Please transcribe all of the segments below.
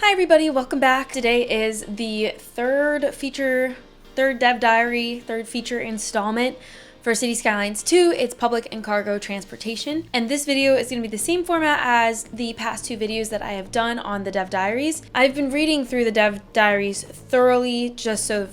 Hi everybody, welcome back. Today is the third dev diary, third feature installment for City Skylines 2. It's public and cargo transportation. And this video is going to be the same format as the past two videos that I have done on the dev diaries. I've been reading through the dev diaries thoroughly just so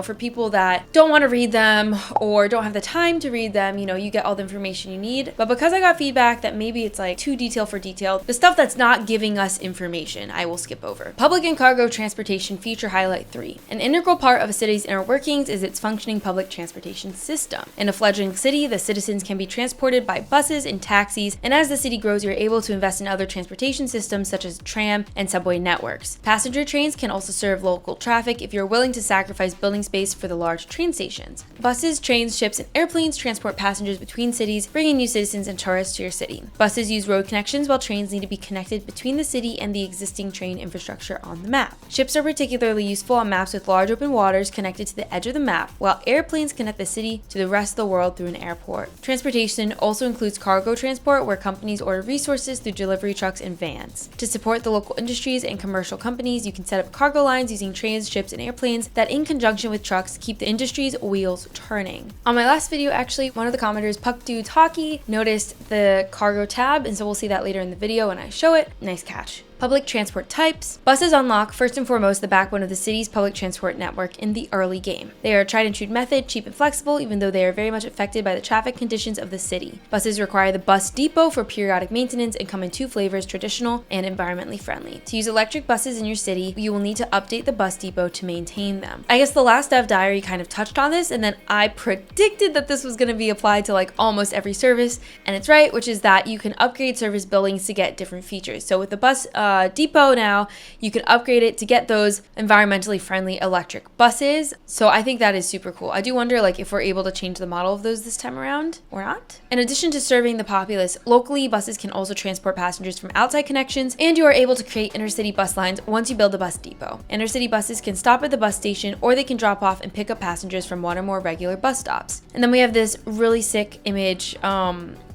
for people that don't want to read them or don't have the time to read them, you get all the information you need. But because I got feedback that maybe it's like too detailed for detail, the stuff that's not giving us information, I will skip over. Public and cargo transportation feature highlight 3. An integral part of a city's inner workings is its functioning public transportation system. In a fledgling city, the citizens can be transported by buses and taxis, and as the city grows, you're able to invest in other transportation systems such as tram and subway networks. Passenger trains can also serve local traffic if you're willing to sacrifice building space for the large train stations. Buses, trains, ships, and airplanes transport passengers between cities, bringing new citizens and tourists to your city. Buses use road connections while trains need to be connected between the city and the existing train infrastructure on the map. Ships are particularly useful on maps with large open waters connected to the edge of the map, while airplanes connect the city to the rest of the world through an airport. Transportation also includes cargo transport, where companies order resources through delivery trucks and vans. To support the local industries and commercial companies, you can set up cargo lines using trains, ships, and airplanes that, in conjunction with trucks, keep the industry's wheels turning. On my last video, actually, one of the commenters, Puck Dudes Hockey, noticed the cargo tab, and so we'll see that later in the video when I show it. Nice catch. Public transport types. Buses unlock, first and foremost, the backbone of the city's public transport network in the early game. They are a tried and true method, cheap and flexible, even though they are very much affected by the traffic conditions of the city. Buses require the bus depot for periodic maintenance and come in two flavors, traditional and environmentally friendly. To use electric buses in your city, you will need to update the bus depot to maintain them. I guess the last dev diary kind of touched on this, and then I predicted that this was going to be applied to like almost every service, and it's right, which is that you can upgrade service buildings to get different features. So with the bus depot now, you can upgrade it to get those environmentally friendly electric buses. So I think that is super cool. I do wonder like if we're able to change the model of those this time around or not. In addition to serving the populace locally, buses can also transport passengers from outside connections, and you are able to create intercity bus lines once you build a bus depot. Intercity buses can stop at the bus station, or they can drop off and pick up passengers from one or more regular bus stops. And then we have this really sick image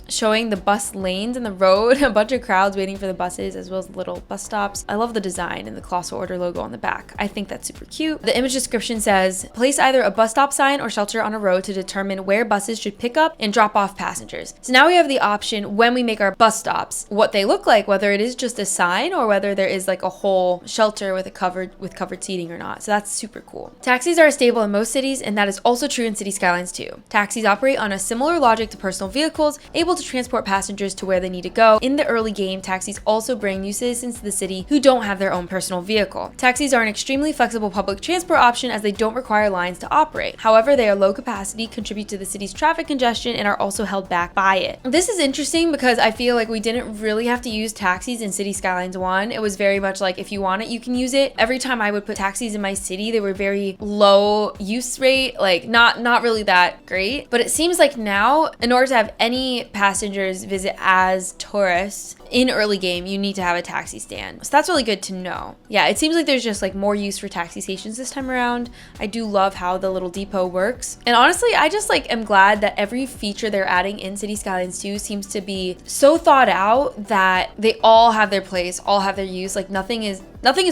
showing the bus lanes in the road, a bunch of crowds waiting for the buses, as well as little bus stops. I love the design and the Colossal Order logo on the back. I think that's super cute. The image description says, place either a bus stop sign or shelter on a road to determine where buses should pick up and drop off passengers. So now we have the option when we make our bus stops, what they look like, whether it is just a sign or whether there is like a whole shelter with covered seating or not. So that's super cool. Taxis are stable in most cities, and that is also true in City Skylines 2. Taxis operate on a similar logic to personal vehicles, able to transport passengers to where they need to go. In the early game, taxis also bring new citizens to the city who don't have their own personal vehicle. Taxis are an extremely flexible public transport option as they don't require lines to operate. However, they are low capacity, contribute to the city's traffic congestion, and are also held back by it. This is interesting because I feel like we didn't really have to use taxis in City Skylines 1. It was very much like if you want it, you can use it. Every time I would put taxis in my city, they were very low use rate, like not really that great. But it seems like now, in order to have any passengers visit as tourists in early game, you need to have a taxi stand. So that's really good to know. Yeah, it seems like there's just like more use for taxi stations this time around. I do love how the little depot works. And honestly, I just like am glad that every feature they're adding in City Skylines 2 seems to be so thought out that they all have their place, all have their use. Like nothing is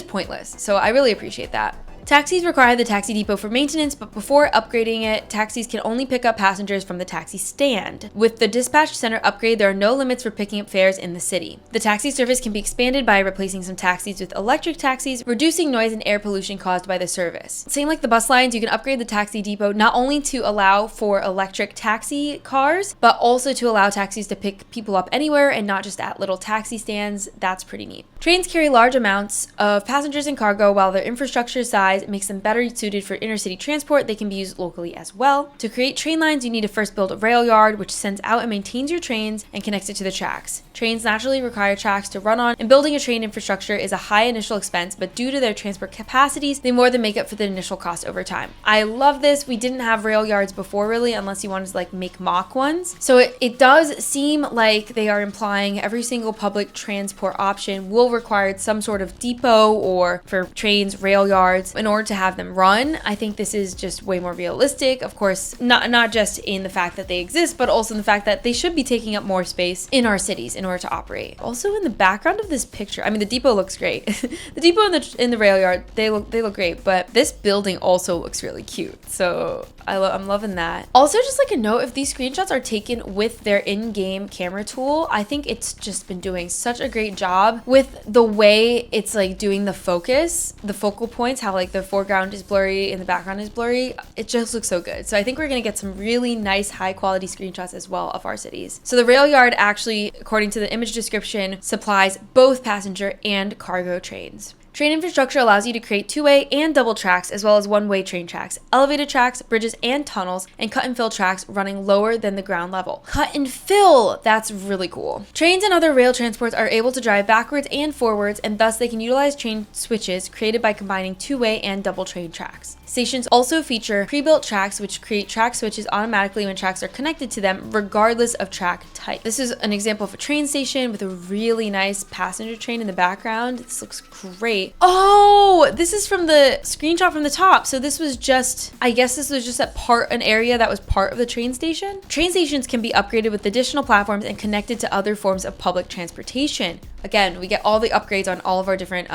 pointless. So I really appreciate that. Taxis require the taxi depot for maintenance, but before upgrading it, taxis can only pick up passengers from the taxi stand. With the dispatch center upgrade, there are no limits for picking up fares in the city. The taxi service can be expanded by replacing some taxis with electric taxis, reducing noise and air pollution caused by the service. Same like the bus lines, you can upgrade the taxi depot not only to allow for electric taxi cars, but also to allow taxis to pick people up anywhere and not just at little taxi stands. That's pretty neat. Trains carry large amounts of passengers and cargo, while their infrastructure size makes them better suited for intercity transport. They can be used locally as well. To create train lines, you need to first build a rail yard, which sends out and maintains your trains and connects it to the tracks. Trains naturally require tracks to run on, and building a train infrastructure is a high initial expense, but due to their transport capacities, they more than make up for the initial cost over time. I love this. We didn't have rail yards before, really, unless you wanted to like make mock ones. So it does seem like they are implying every single public transport option will require some sort of depot or for trains, rail yards. in order to have them run, I think this is just way more realistic. Of course, not just in the fact that they exist, but also in the fact that they should be taking up more space in our cities in order to operate. Also, in the background of this picture, I mean, the depot looks great. The depot in the rail yard, they look great, but this building also looks really cute. So I'm loving that. Also, just like a note, if these screenshots are taken with their in-game camera tool, I think it's just been doing such a great job with the way it's like doing the focus, the focal points, how like the foreground is blurry and the background is blurry. It just looks so good. So I think we're gonna get some really nice high quality screenshots as well of our cities. So the rail yard actually, according to the image description, supplies both passenger and cargo trains. Train infrastructure allows you to create two-way and double tracks, as well as one-way train tracks, elevated tracks, bridges and tunnels, and cut and fill tracks running lower than the ground level. Cut and fill! That's really cool. Trains and other rail transports are able to drive backwards and forwards, and thus they can utilize train switches created by combining two-way and double train tracks. Stations also feature pre-built tracks, which create track switches automatically when tracks are connected to them, regardless of track type. This is an example of a train station with a really nice passenger train in the background. This looks great. Oh, this is from the screenshot from the top. So this was just, I guess this was just an area that was part of the train station. Train stations can be upgraded with additional platforms and connected to other forms of public transportation. Again, we get all the upgrades on all of our different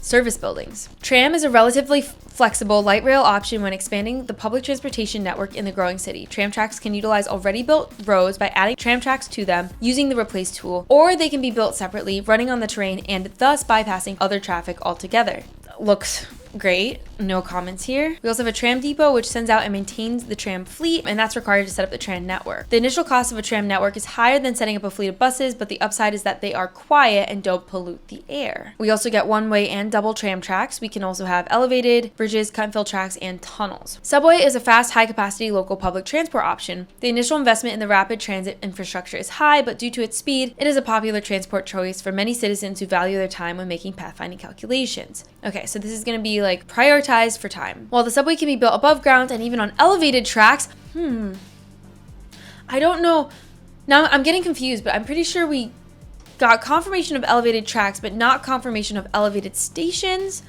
service buildings. Tram is a relatively flexible light rail option when expanding the public transportation network in the growing city. Tram tracks can utilize already built roads by adding tram tracks to them using the replace tool, or they can be built separately, running on the train and thus bypassing other traffic altogether. Looks great. No comments here. We also have a tram depot which sends out and maintains the tram fleet, and that's required to set up the tram network. The initial cost of a tram network is higher than setting up a fleet of buses, but the upside is that they are quiet and don't pollute the air. We also get one-way and double tram tracks. We can also have elevated bridges, cut and fill tracks, and tunnels. Subway is a fast, high-capacity local public transport option. The initial investment in the rapid transit infrastructure is high, but due to its speed, it is a popular transport choice for many citizens who value their time when making pathfinding calculations. Okay, so this is going to be like prioritized for time. While the subway can be built above ground and even on elevated tracks, I don't know. Now I'm getting confused, but I'm pretty sure we got confirmation of elevated tracks, but not confirmation of elevated stations.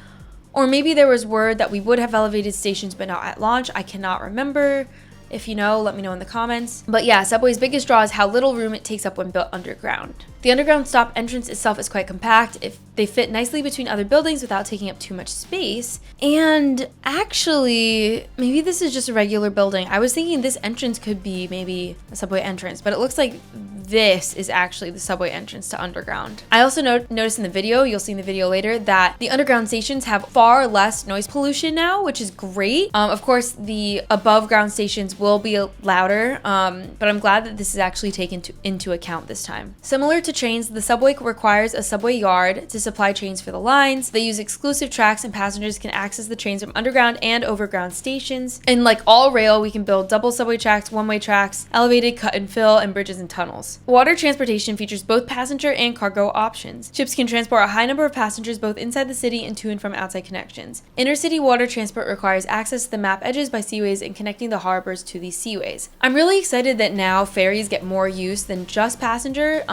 Or maybe there was word that we would have elevated stations, but not at launch. I cannot remember. If you know, let me know in the comments. But yeah, Subway's biggest draw is how little room it takes up when built underground. The underground stop entrance itself is quite compact. They fit nicely between other buildings without taking up too much space. And actually, maybe this is just a regular building. I was thinking this entrance could be maybe a subway entrance, but it looks like this is actually the subway entrance to underground. I also noticed in the video, you'll see in the video later, that the underground stations have far less noise pollution now, which is great. Of course, the above ground stations will be louder, but I'm glad that this is actually taken into account this time. Similar to trains, the subway requires a subway yard to supply trains for the lines. They use exclusive tracks, and passengers can access the trains from underground and overground stations. And like all rail, we can build double subway tracks, one-way tracks, elevated, cut and fill, and bridges and tunnels. Water transportation features both passenger and cargo options. Ships can transport a high number of passengers both inside the city and to and from outside connections. Intercity water transport requires access to the map edges by seaways and connecting the harbors to these seaways. I'm really excited that now ferries get more use than just passenger.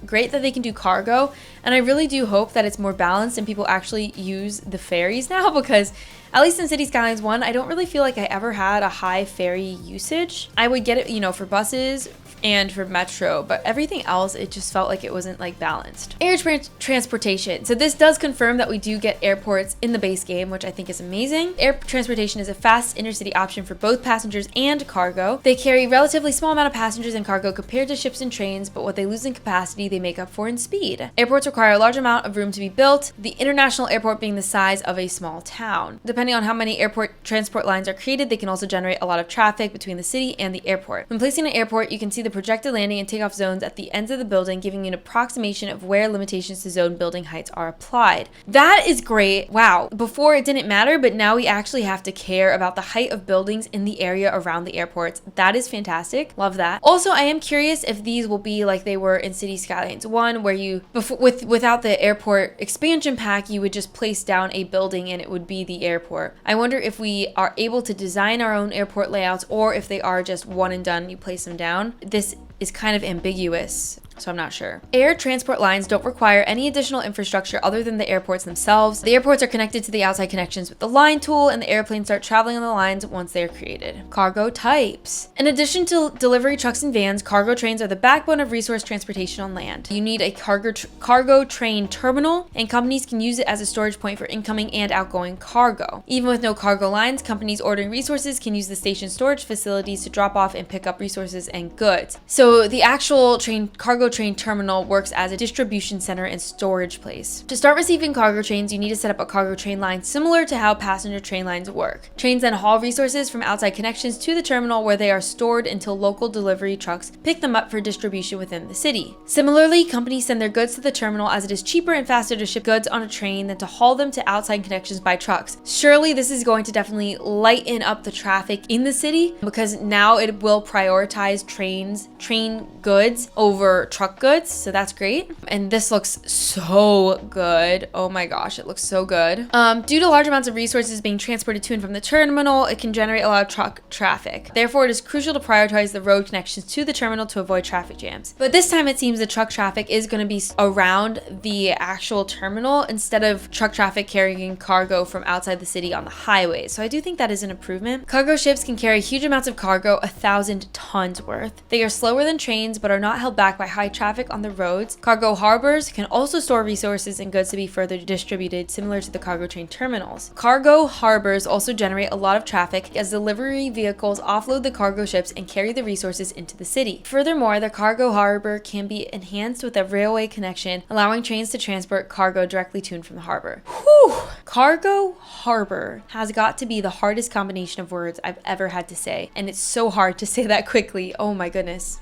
Great that they can do cargo, and I really do hope that it's more balanced and people actually use the ferries now, because at least in City Skylines 1, I don't really feel like I ever had a high ferry usage. I would get it, for buses and for metro, but everything else, it just felt like it wasn't like balanced. Air transportation. So this does confirm that we do get airports in the base game, which I think is amazing. Air transportation is a fast intercity option for both passengers and cargo. They carry relatively small amount of passengers and cargo compared to ships and trains, but what they lose in capacity, they make up for in speed. Airports require a large amount of room to be built, the international airport being the size of a small town. Depending on how many airport transport lines are created, they can also generate a lot of traffic between the city and the airport. When placing an airport, you can see the projected landing and takeoff zones at the ends of the building, giving you an approximation of where limitations to zone building heights are applied. That is great. Wow. Before it didn't matter, but now we actually have to care about the height of buildings in the area around the airports. That is fantastic. Love that. Also, I am curious if these will be like they were in City Skylines 1, where you, without the airport expansion pack, you would just place down a building and it would be the airport. I wonder if we are able to design our own airport layouts, or if they are just one and done, you place them down. This is kind of ambiguous, so I'm not sure. Air transport lines don't require any additional infrastructure other than the airports themselves. The airports are connected to the outside connections with the line tool, and the airplanes start traveling on the lines once they are created. Cargo types. In addition to delivery trucks and vans, cargo trains are the backbone of resource transportation on land. You need a cargo train terminal, and companies can use it as a storage point for incoming and outgoing cargo. Even with no cargo lines, companies ordering resources can use the station storage facilities to drop off and pick up resources and goods. So the actual cargo train terminal works as a distribution center and storage place. To start receiving cargo trains, you need to set up a cargo train line similar to how passenger train lines work. Trains then haul resources from outside connections to the terminal where they are stored until local delivery trucks pick them up for distribution within the city. Similarly, companies send their goods to the terminal as it is cheaper and faster to ship goods on a train than to haul them to outside connections by trucks. Surely this is going to definitely lighten up the traffic in the city, because now it will prioritize train goods over truck goods, so that's great. And this looks so good. Oh my gosh, it looks so good. Due to large amounts of resources being transported to and from the terminal, it can generate a lot of truck traffic. Therefore, it is crucial to prioritize the road connections to the terminal to avoid traffic jams. But this time it seems the truck traffic is going to be around the actual terminal instead of truck traffic carrying cargo from outside the city on the highway. So I do think that is an improvement. Cargo ships can carry huge amounts of cargo, 1,000 tons worth. They are slower than trains but are not held back by high traffic on the roads. Cargo harbors can also store resources and goods to be further distributed, similar to the cargo train terminals. Cargo harbors also generate a lot of traffic as delivery vehicles offload the cargo ships and carry the resources into the city. Furthermore, the cargo harbor can be enhanced with a railway connection, allowing trains to transport cargo directly to and from the harbor. Whew! Cargo harbor has got to be the hardest combination of words I've ever had to say, and it's so hard to say that quickly. Oh my goodness.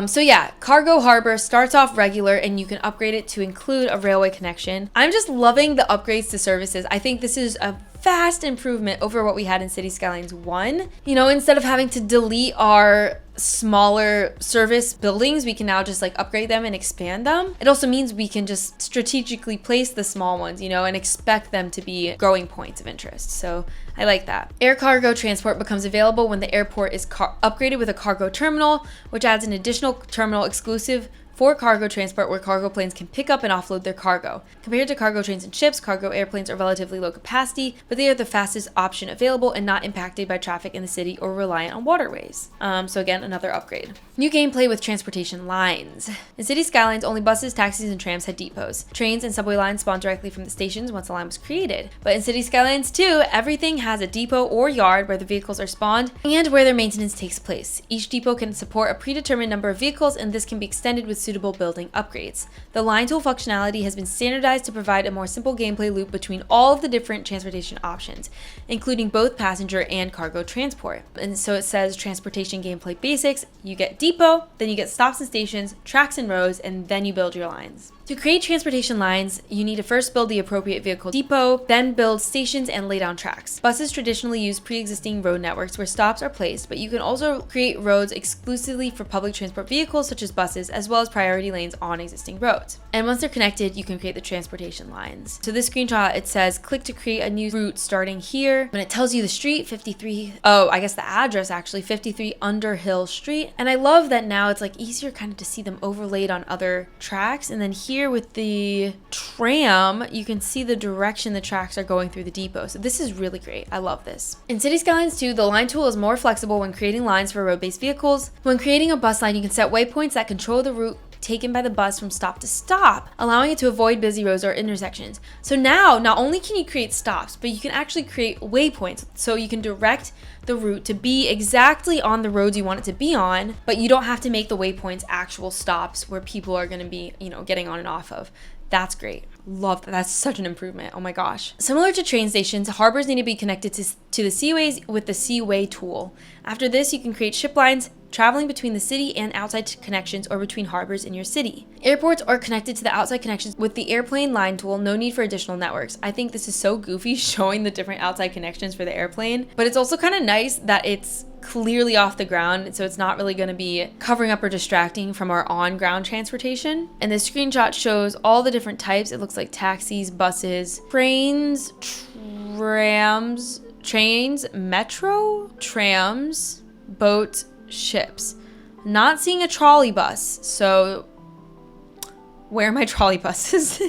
So yeah, cargo harbor starts off regular and you can upgrade it to include a railway connection. I'm just loving the upgrades to services. I think this is a vast improvement over what we had in City Skylines 1. You know, instead of having to delete our smaller service buildings, we can now just like upgrade them and expand them. It also means we can just strategically place the small ones, you know, and expect them to be growing points of interest. So I like that. Air cargo transport becomes available when the airport is upgraded with a cargo terminal, which adds an additional terminal exclusive for cargo transport where cargo planes can pick up and offload their cargo. Compared to cargo trains and ships, cargo airplanes are relatively low capacity, but they are the fastest option available and not impacted by traffic in the city or reliant on waterways. So again, another upgrade. New gameplay with transportation lines. In City Skylines, only buses, taxis, and trams had depots. Trains and subway lines spawned directly from the stations once the line was created. But in City Skylines 2, everything has a depot or yard where the vehicles are spawned and where their maintenance takes place. Each depot can support a predetermined number of vehicles, and this can be extended with suitable building upgrades. The line tool functionality has been standardized to provide a more simple gameplay loop between all of the different transportation options, including both passenger and cargo transport. And so it says transportation gameplay basics. You get depot, then you get stops and stations, tracks and roads, and then you build your lines. To create transportation lines, you need to first build the appropriate vehicle depot, then build stations and lay down tracks. Buses traditionally use pre-existing road networks where stops are placed, but you can also create roads exclusively for public transport vehicles such as buses, as well as priority lanes on existing roads. And once they're connected, you can create the transportation lines. So this screenshot, it says click to create a new route starting here, and it tells you the street, the address actually, 53 Underhill Street. And I love that now it's like easier kind of to see them overlaid on other tracks. And then here with the tram, you can see the direction the tracks are going through the depot. So this is really great. I love this. In City Skylines 2, the line tool is more flexible when creating lines for road-based vehicles. When creating a bus line, you can set waypoints that control the route taken by the bus from stop to stop, allowing it to avoid busy roads or intersections. So now, not only can you create stops, but you can actually create waypoints. So you can direct the route to be exactly on the roads you want it to be on, but you don't have to make the waypoints actual stops where people are going to be, getting on and off of. That's great. Love that. That's such an improvement. Oh my gosh. Similar to train stations, harbors need to be connected to the seaways with the Seaway tool. After this, you can create ship lines traveling between the city and outside connections or between harbors in your city. Airports are connected to the outside connections with the airplane line tool. No need for additional networks. I think this is so goofy showing the different outside connections for the airplane, but it's also kind of nice that it's clearly off the ground, so it's not really going to be covering up or distracting from our on-ground transportation. And this screenshot shows all the different types. It looks like taxis, buses, trains, metro, trams, boats, ships. Not seeing a trolley bus. So where are my trolley buses?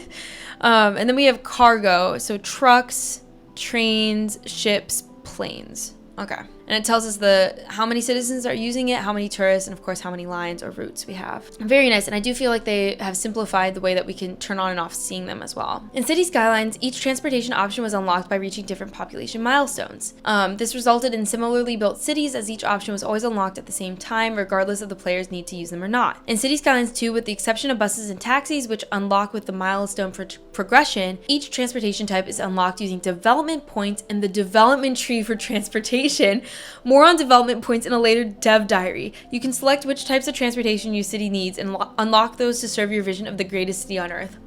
And then we have cargo. So trucks, trains, ships, planes. Okay. And it tells us how many citizens are using it, how many tourists, and of course how many lines or routes we have. Very nice, and I do feel like they have simplified the way that we can turn on and off seeing them as well. In City Skylines, each transportation option was unlocked by reaching different population milestones. This resulted in similarly built cities, as each option was always unlocked at the same time, regardless of the player's need to use them or not. In City Skylines 2, with the exception of buses and taxis, which unlock with the milestone progression, each transportation type is unlocked using development points and the development tree for transportation. More on development points in a later dev diary. You can select which types of transportation your city needs and unlock those to serve your vision of the greatest city on earth.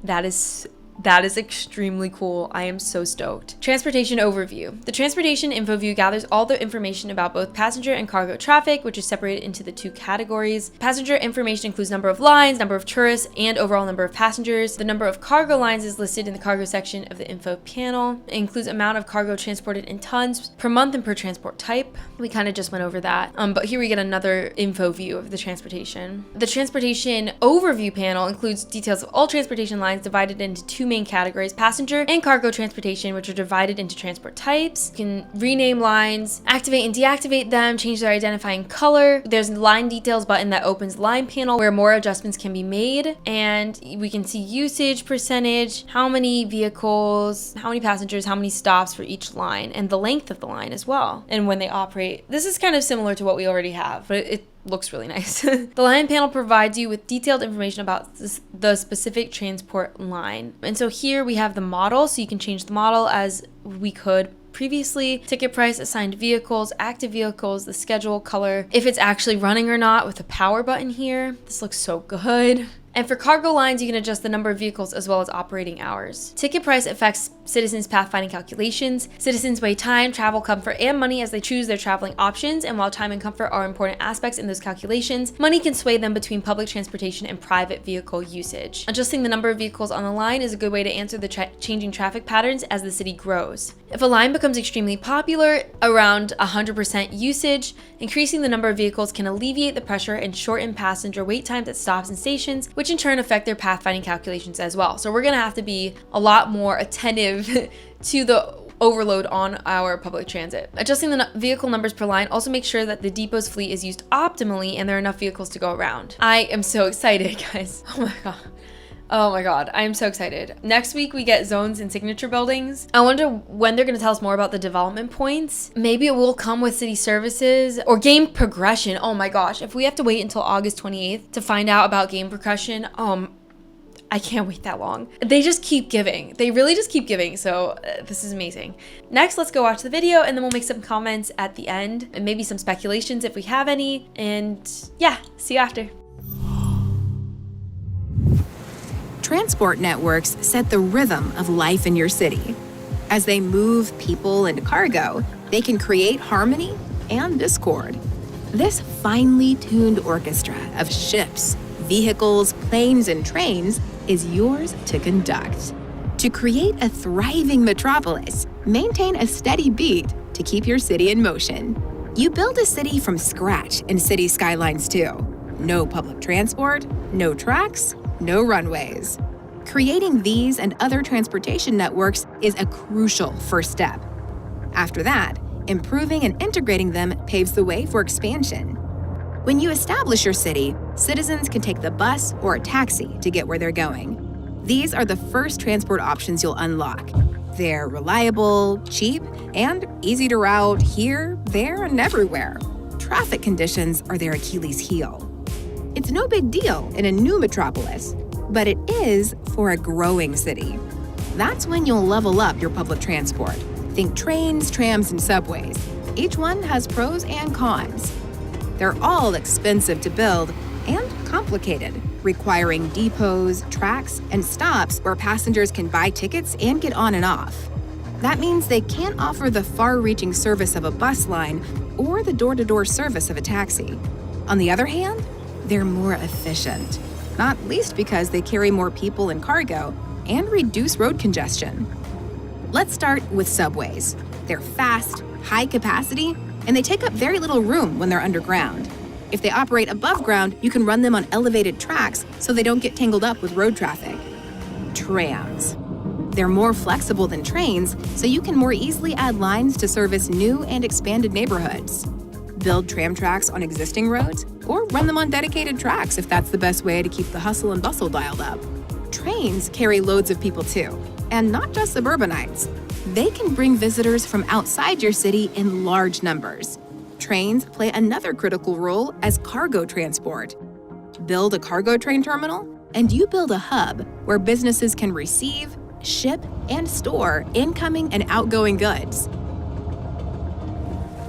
That is extremely cool. I am so stoked. Transportation overview. The transportation info view gathers all the information about both passenger and cargo traffic, which is separated into the two categories. Passenger information includes number of lines, number of tourists, and overall number of passengers. The number of cargo lines is listed in the cargo section of the info panel. It includes amount of cargo transported in tons per month and per transport type. We kind of just went over that. But here we get another info view of the transportation. The transportation overview panel includes details of all transportation lines divided into two main categories, passenger and cargo transportation, which are divided into transport types. You can rename lines, activate and deactivate them, change their identifying color. There's a line details button that opens line panel where more adjustments can be made, and we can see usage percentage, how many vehicles, how many passengers, how many stops for each line, and the length of the line as well, and when they operate. This is kind of similar to what we already have, but it looks really nice. The line panel provides you with detailed information about the specific transport line. And so here we have the model, so you can change the model as we could previously. Ticket price, assigned vehicles, active vehicles, the schedule, color, if it's actually running or not with the power button here. This looks so good. And for cargo lines, you can adjust the number of vehicles as well as operating hours. Ticket price affects citizens' pathfinding calculations. Citizens weigh time, travel, comfort, and money as they choose their traveling options, and while time and comfort are important aspects in those calculations, money can sway them between public transportation and private vehicle usage. Adjusting the number of vehicles on the line is a good way to answer the changing traffic patterns as the city grows. If a line becomes extremely popular, around 100% usage, increasing the number of vehicles can alleviate the pressure and shorten passenger wait times at stops and stations, which in turn affect their pathfinding calculations as well. So we're gonna have to be a lot more attentive to the overload on our public transit. Adjusting the vehicle numbers per line also makes sure that the depot's fleet is used optimally and there are enough vehicles to go around. I am so excited, guys. Oh my god, I am so excited. Next week we get zones and signature buildings. I wonder when they're going to tell us more about the development points. Maybe it will come with city services or game progression. Oh my gosh, if we have to wait until August 28th to find out about game progression, I can't wait that long. They just keep giving. They really just keep giving. So this is amazing. Next, let's go watch the video and then we'll make some comments at the end and maybe some speculations if we have any. And yeah, see you after. Transport networks set the rhythm of life in your city. As they move people and cargo, they can create harmony and discord. This finely tuned orchestra of ships, vehicles, planes, and trains is yours to conduct. To create a thriving metropolis, maintain a steady beat to keep your city in motion. You build a city from scratch in City Skylines 2. No public transport, no tracks, no runways. Creating these and other transportation networks is a crucial first step. After that, improving and integrating them paves the way for expansion. When you establish your city, citizens can take the bus or a taxi to get where they're going. These are the first transport options you'll unlock. They're reliable, cheap, and easy to route here, there, and everywhere. Traffic conditions are their Achilles heel. It's no big deal in a new metropolis, but it is for a growing city. That's when you'll level up your public transport. Think trains, trams, and subways. Each one has pros and cons. They're all expensive to build and complicated, requiring depots, tracks, and stops where passengers can buy tickets and get on and off. That means they can't offer the far-reaching service of a bus line or the door-to-door service of a taxi. On the other hand, they're more efficient, not least because they carry more people and cargo and reduce road congestion. Let's start with subways. They're fast, high capacity, and they take up very little room when they're underground. If they operate above ground, you can run them on elevated tracks so they don't get tangled up with road traffic. Trams. They're more flexible than trains, so you can more easily add lines to service new and expanded neighborhoods. Build tram tracks on existing roads, or run them on dedicated tracks if that's the best way to keep the hustle and bustle dialed up. Trains carry loads of people too, and not just suburbanites. They can bring visitors from outside your city in large numbers. Trains play another critical role as cargo transport. Build a cargo train terminal, and you build a hub where businesses can receive, ship, and store incoming and outgoing goods.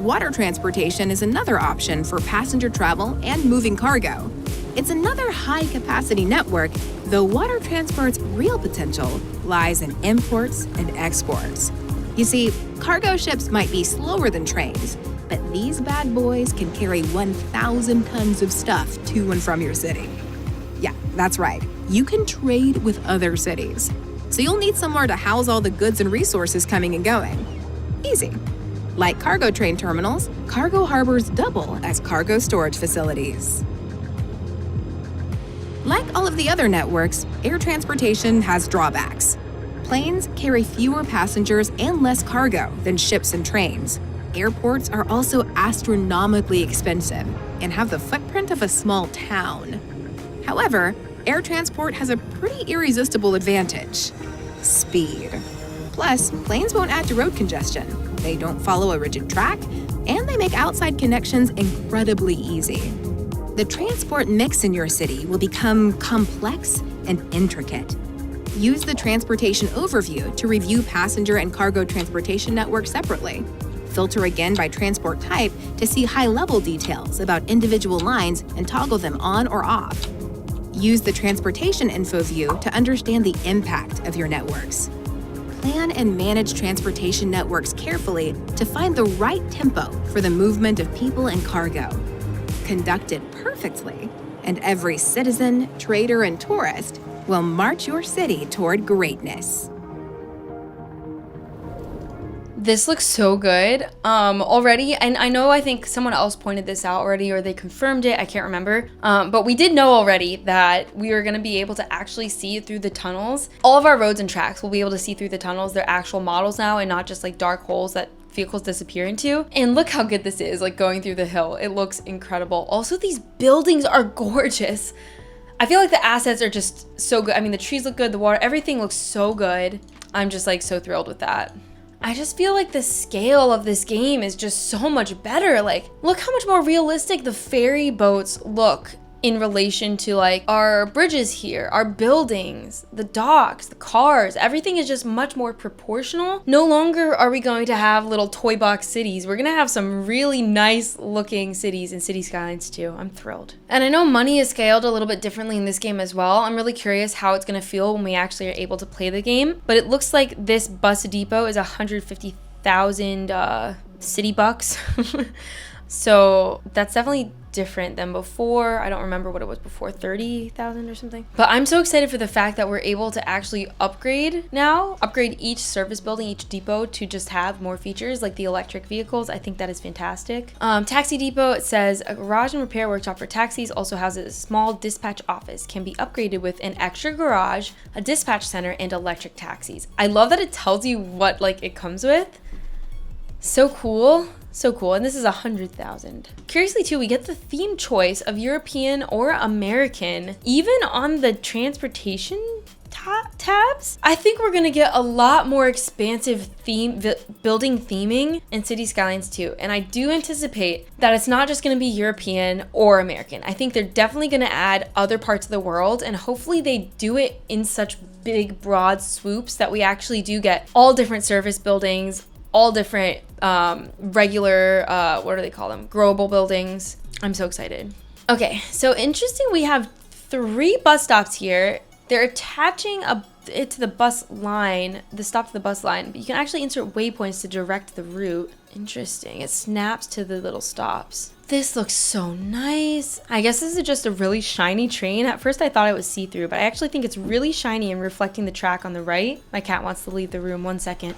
Water transportation is another option for passenger travel and moving cargo. It's another high-capacity network, though water transport's real potential lies in imports and exports. You see, cargo ships might be slower than trains, but these bad boys can carry 1,000 tons of stuff to and from your city. Yeah, that's right. You can trade with other cities. So you'll need somewhere to house all the goods and resources coming and going. Easy. Like cargo train terminals, cargo harbors double as cargo storage facilities. Like all of the other networks, air transportation has drawbacks. Planes carry fewer passengers and less cargo than ships and trains. Airports are also astronomically expensive and have the footprint of a small town. However, air transport has a pretty irresistible advantage: speed. Plus, planes won't add to road congestion, they don't follow a rigid track, and they make outside connections incredibly easy. The transport mix in your city will become complex and intricate. Use the transportation overview to review passenger and cargo transportation networks separately. Filter again by transport type to see high-level details about individual lines and toggle them on or off. Use the transportation info view to understand the impact of your networks. Plan and manage transportation networks carefully to find the right tempo for the movement of people and cargo. Conduct it perfectly, and every citizen, trader, and tourist will march your city toward greatness. This looks so good already, and I think someone else pointed this out already, or they confirmed it, I can't remember, but we did know already that we were going to be able to actually see through the tunnels. All of our roads and tracks will be able to see through the tunnels. They're actual models now and not just like dark holes that vehicles disappear into. And look how good this is, like going through the hill. It looks incredible. Also, these buildings are gorgeous. I feel like the assets are just so good. I mean, the trees look good, the water, everything looks so good. I'm just like so thrilled with that. I just feel like the scale of this game is just so much better. Like, look how much more realistic the ferry boats look in relation to like our bridges here, our buildings, the docks, the cars. Everything is just much more proportional. No longer are we going to have little toy box cities. We're gonna have some really nice looking cities in City Skylines too. I'm thrilled. And I know money is scaled a little bit differently in this game as well. I'm really curious how it's gonna feel when we actually are able to play the game. But it looks like this bus depot is 150,000 city bucks. So that's definitely different than before. I don't remember what it was before, 30,000 or something. But I'm so excited for the fact that we're able to actually upgrade each service building, each depot to just have more features like the electric vehicles. I think that is fantastic. Taxi depot, it says a garage and repair workshop for taxis, also houses a small dispatch office, can be upgraded with an extra garage, a dispatch center, and electric taxis. I love that it tells you what like it comes with. So cool. So cool. And this is 100,000. Curiously too, we get the theme choice of European or American, even on the transportation tabs. I think we're gonna get a lot more expansive building theming in City Skylines 2. And I do anticipate that it's not just gonna be European or American. I think they're definitely gonna add other parts of the world, and hopefully they do it in such big, broad swoops that we actually do get all different service buildings, all different regular, what do they call them? Growable buildings. I'm so excited. Okay, so interesting, we have 3 bus stops here. They're attaching it to the bus line, the stop to the bus line, but you can actually insert waypoints to direct the route. Interesting, it snaps to the little stops. This looks so nice. I guess this is just a really shiny train. At first I thought it was see-through, but I actually think it's really shiny and reflecting the track on the right. My cat wants to leave the room, 1 second.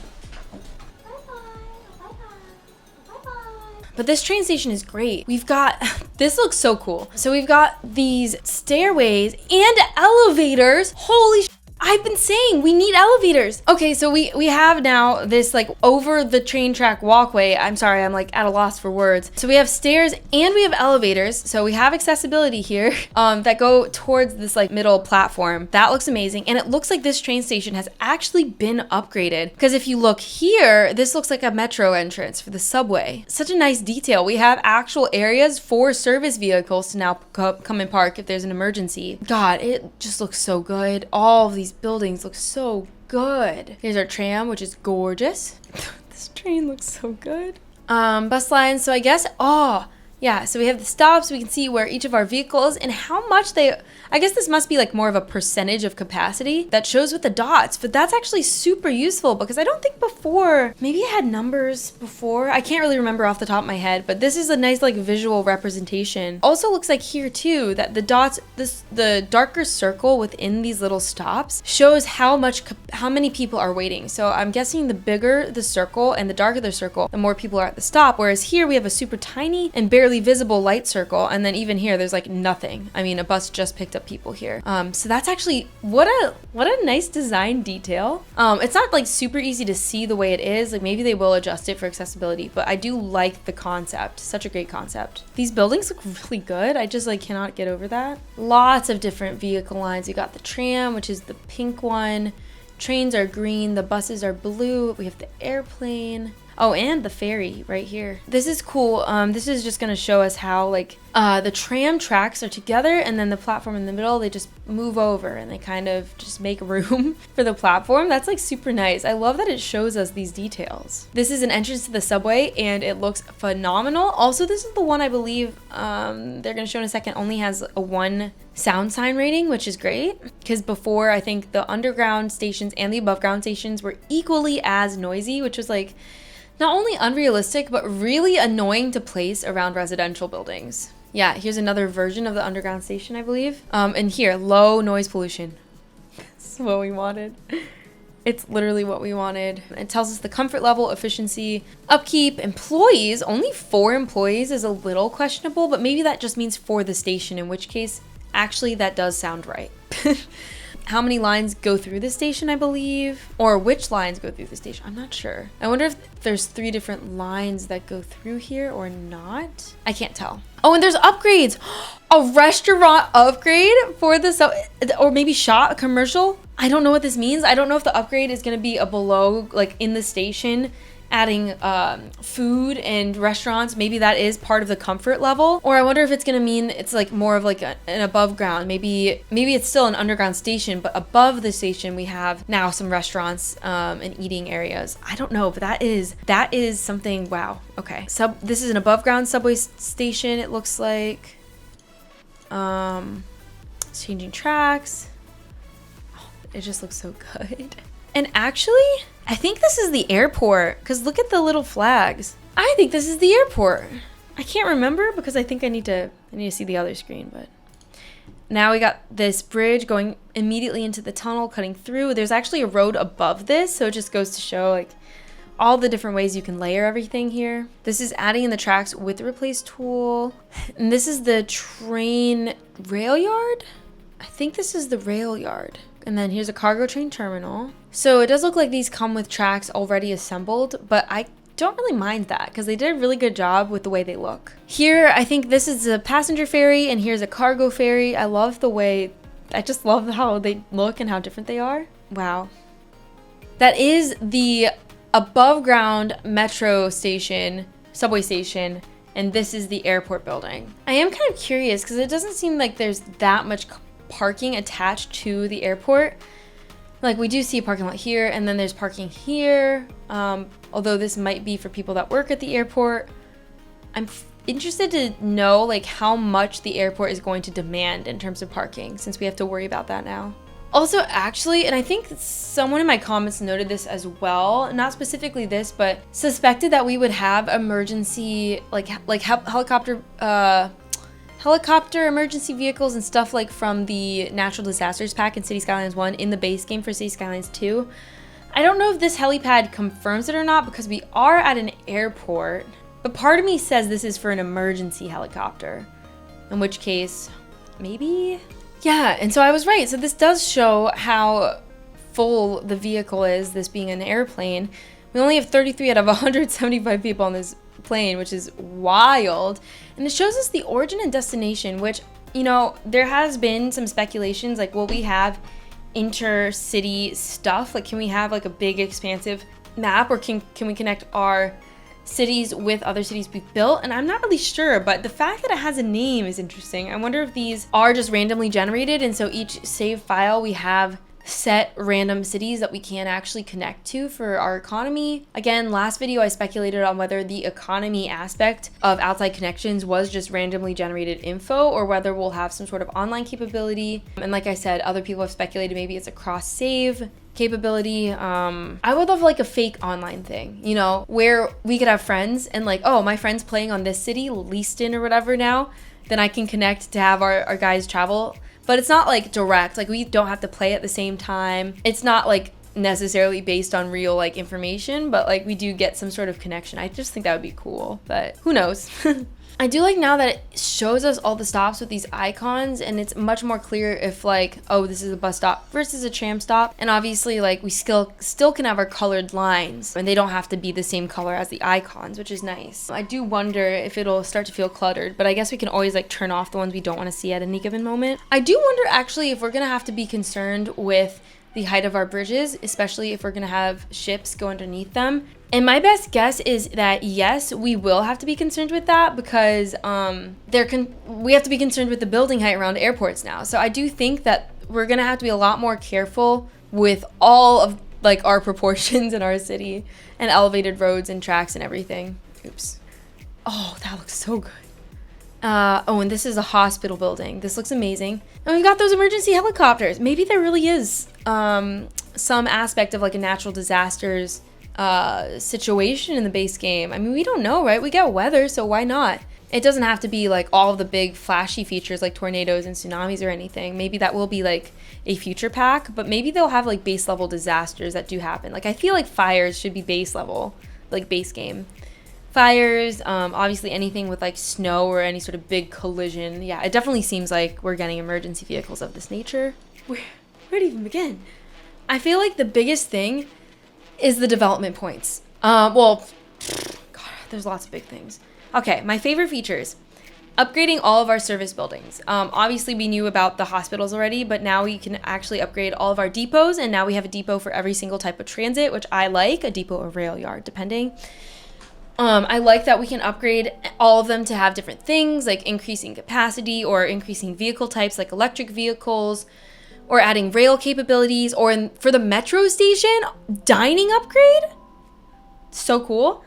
But this train station is great. We've got, this looks so cool. So we've got these stairways and elevators. Holy sh! I've been saying we need elevators. Okay, so we have now this like over the train track walkway. I'm sorry, I'm like at a loss for words. So we have stairs and we have elevators. So we have accessibility here that go towards this like middle platform. That looks amazing. And it looks like this train station has actually been upgraded. Because if you look here, this looks like a metro entrance for the subway. Such a nice detail. We have actual areas for service vehicles to now come and park if there's an emergency. God, it just looks so good. All of these buildings look so good. Here's our tram, which is gorgeous. This train looks so good. Bus lines. So I guess, oh yeah, so we have the stops. We can see where each of our vehicles and how much they, I guess this must be like more of a percentage of capacity that shows with the dots, but that's actually super useful because I don't think before, maybe it had numbers before. I can't really remember off the top of my head, but this is a nice like visual representation. Also looks like here too, that the dots, the darker circle within these little stops shows how many people are waiting. So I'm guessing the bigger the circle and the darker the circle, the more people are at the stop. Whereas here we have a super tiny and barely visible light circle, and then even here there's like nothing. I mean, a bus just picked up people here. So that's actually what a nice design detail. It's not like super easy to see the way it is. Like maybe they will adjust it for accessibility, but I do like the concept. Such a great concept. These buildings look really good. I just like cannot get over that. Lots of different vehicle lines. You got the tram, which is the pink one. Trains are green. The buses are blue. We have the airplane. Oh, and the ferry right here. This is cool. This is just gonna show us how like the tram tracks are together and then the platform in the middle, they just move over and they kind of just make room for the platform. That's like super nice. I love that it shows us these details. This is an entrance to the subway and it looks phenomenal. Also, this is the one I believe they're gonna show in a second only has a 1 sound sign rating, which is great because before I think the underground stations and the above ground stations were equally as noisy, which was like not only unrealistic, but really annoying to place around residential buildings. Yeah, here's another version of the underground station, I believe. And here, low noise pollution. That's what we wanted. It's literally what we wanted. It tells us the comfort level, efficiency, upkeep, employees. Only 4 employees is a little questionable, but maybe that just means for the station, in which case, actually, that does sound right. How many lines go through the station, I believe, or which lines go through the station. I'm not sure. I wonder if there's 3 different lines that go through here or not. I can't tell. Oh, and there's upgrades. A restaurant upgrade for the or maybe shot a commercial. I don't know what this means. I don't know if the upgrade is going to be a below, like in the station, adding food and restaurants. Maybe that is part of the comfort level, or I wonder if it's gonna mean it's like more of like an above ground. Maybe it's still an underground station, but above the station we have now some restaurants and eating areas. I don't know, but that is something. Wow. Okay, this is an above ground subway station, it looks like. It's changing tracks. Oh, it just looks so good. And actually, I think this is the airport because look at the little flags. I think this is the airport. I can't remember because I think I need to see the other screen, but now we got this bridge going immediately into the tunnel, cutting through. There's actually a road above this, so it just goes to show like all the different ways you can layer everything here. This is adding in the tracks with the replace tool. And this is the train rail yard. I think this is the rail yard. And then here's a cargo train terminal. So it does look like these come with tracks already assembled, but I don't really mind that because they did a really good job with the way they look. Here, I think this is a passenger ferry and here's a cargo ferry. I just love how they look and how different they are. Wow. That is the above ground metro station, subway station, and this is the airport building. I am kind of curious because it doesn't seem like there's that much parking attached to the airport. Like we do see a parking lot here and then there's parking here, although this might be for people that work at the airport. I'm interested to know like how much the airport is going to demand in terms of parking since we have to worry about that now. Also, actually, and I think someone in my comments noted this as well, not specifically this, but suspected that we would have emergency like helicopter emergency vehicles and stuff like from the natural disasters pack in City Skylines 1 in the base game for City Skylines 2. I don't know if this helipad confirms it or not because we are at an airport, But part of me says this is for an emergency helicopter, in which case, maybe? Yeah, and so I was right. So this does show how full the vehicle is, this being an airplane. We only have 33 out of 175 people on this plane, which is wild. And it shows us the origin and destination, which, you know, there has been some speculations, like, will we have intercity stuff? Like, can we have like a big expansive map, or can we connect our cities with other cities we've built? And I'm not really sure, but the fact that it has a name is interesting. I wonder if these are just randomly generated, and so each save file we have set random cities that we can actually connect to for our economy. Again, last video I speculated on whether the economy aspect of outside connections was just randomly generated info, or whether we'll have some sort of online capability. And like I said, other people have speculated maybe it's a cross save capability. I would love like a fake online thing, you know, where we could have friends and like, oh, my friend's playing on this city, Leaston or whatever now, then I can connect to have our guys travel. But it's not like direct, like we don't have to play at the same time. It's not like necessarily based on real like information, but like we do get some sort of connection. I just think that would be cool, but who knows? I do like now that it shows us all the stops with these icons, and it's much more clear if like, oh, this is a bus stop versus a tram stop. And obviously like we still can have our colored lines, and they don't have to be the same color as the icons, which is nice. I do wonder if it'll start to feel cluttered, but I guess we can always like turn off the ones we don't want to see at any given moment. I do wonder actually if we're gonna have to be concerned with the height of our bridges, especially if we're gonna have ships go underneath them. And my best guess is that yes, we will have to be concerned with that, because we have to be concerned with the building height around airports now. So I do think that we're gonna have to be a lot more careful with all of like our proportions in our city, and elevated roads and tracks and everything. Oops. Oh, that looks so good. Oh, and this is a hospital building. This looks amazing. And we've got those emergency helicopters. Maybe there really is some aspect of like a natural disasters situation in the base game. I mean, we don't know, right? We get weather, so why not? It doesn't have to be like all of the big flashy features like tornadoes and tsunamis or anything. Maybe that will be like a future pack, but maybe they'll have like base level disasters that do happen. Like I feel like fires should be base level, like base game. Fires, obviously anything with like snow or any sort of big collision. Yeah, it definitely seems like we're getting emergency vehicles of this nature. Where to even begin? I feel like the biggest thing is the development points. Well, God, there's lots of big things. Okay, my favorite features. Upgrading all of our service buildings. Obviously we knew about the hospitals already, but now we can actually upgrade all of our depots, and now we have a depot for every single type of transit, which I like, a depot or rail yard, depending. I like that we can upgrade all of them to have different things, like increasing capacity or increasing vehicle types like electric vehicles, or adding rail capabilities, or for the metro station, dining upgrade. So cool.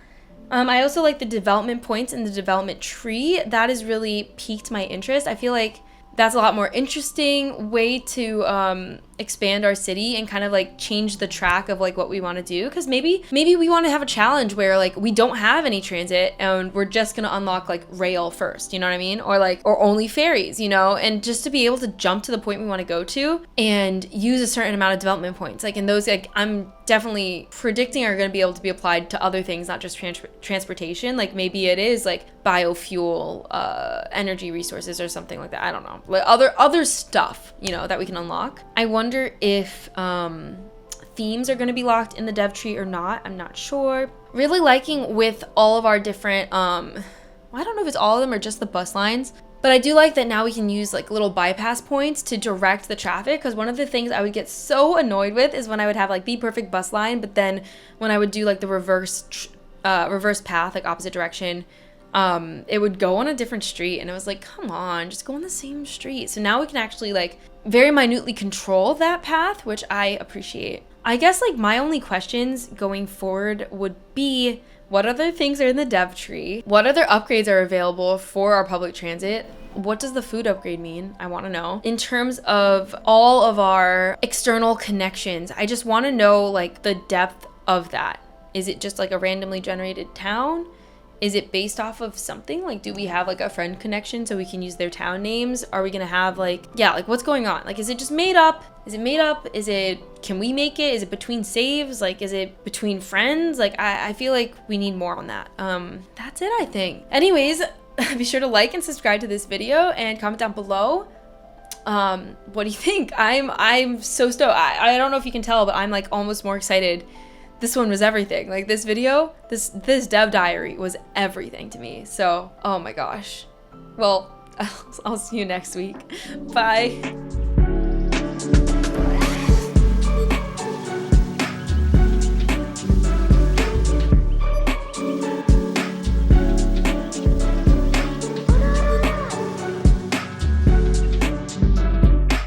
I also like the development points in the development tree. That has really piqued my interest. I feel like that's a lot more interesting way to expand our city and kind of like change the track of like what we want to do, because maybe we want to have a challenge where like we don't have any transit and we're just gonna unlock like rail first, you know what I mean, or only ferries, you know, and just to be able to jump to the point we want to go to and use a certain amount of development points, like in those, like I'm definitely predicting are going to be able to be applied to other things, not just transportation. Like maybe it is like biofuel, energy resources or something like that. I don't know, like other stuff, you know, that we can unlock. I wonder if themes are going to be locked in the dev tree or not. I'm not sure. Really liking with all of our different I don't know if it's all of them or just the bus lines, but I do like that now we can use like little bypass points to direct the traffic, because one of the things I would get so annoyed with is when I would have like the perfect bus line, but then when I would do like the reverse path, like opposite direction, it would go on a different street, and it was like, come on, just go on the same street. So now we can actually like very minutely control that path, which I appreciate. I guess like my only questions going forward would be, what other things are in the dev tree? What other upgrades are available for our public transit? What does the food upgrade mean? I want to know. In terms of all of our external connections, I just want to know like the depth of that. Is it just like a randomly generated town? Is it based off of something? Like, do we have like a friend connection so we can use their town names? Are we gonna have like, yeah, like what's going on? Like, is it just made up? Is it made up? Can we make it? Is it between saves? Like, is it between friends? Like, I feel like we need more on that. That's it, I think. Anyways, be sure to like and subscribe to this video and comment down below. What do you think? I'm so stoked. I don't know if you can tell, but I'm like almost more excited. This one was everything. Like this video, this dev diary was everything to me. So, oh my gosh. Well, I'll see you next week. Bye.